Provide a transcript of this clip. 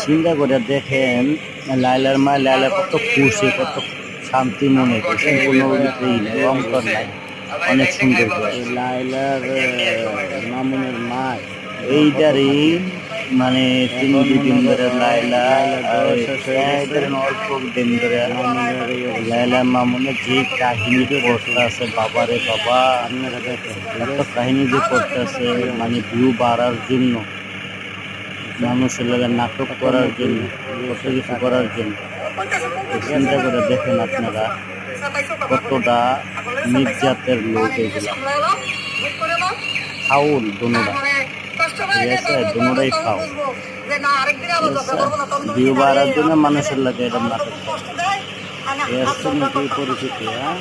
চিন্তা করে দেখেন লায়লার মা লায়লা কত খুশি, কত শান্তি মনে করছে, কোনো ভিতরেই নাই, অন্তর নাই, অনেক সুন্দর করে লায়লার মামুনের মা এইটারই মানে দুই দিন ধরে লায়লা অল্প দিন ধরে লায়লা মামুনের যে কাহিনী করতে আছে, বাবারে বাবা এত কাহিনী যে করতে আছে, মানে ভিউ বাড়ার জন্য, মানুষের লগে নাটক করার জন্য, কত কিছু করার জন্য। চিন্তা করে দেখেন আপনারা কতটা নির্যাতের লোক এগুলা, ফাউল দোনোটা, ঠিক আছে, দোনোটাই ফাউল। ভিউ বাড়ার জন্য মানুষের লাগে এটা নাটক করে, নাকি পরিচিতি। হ্যাঁ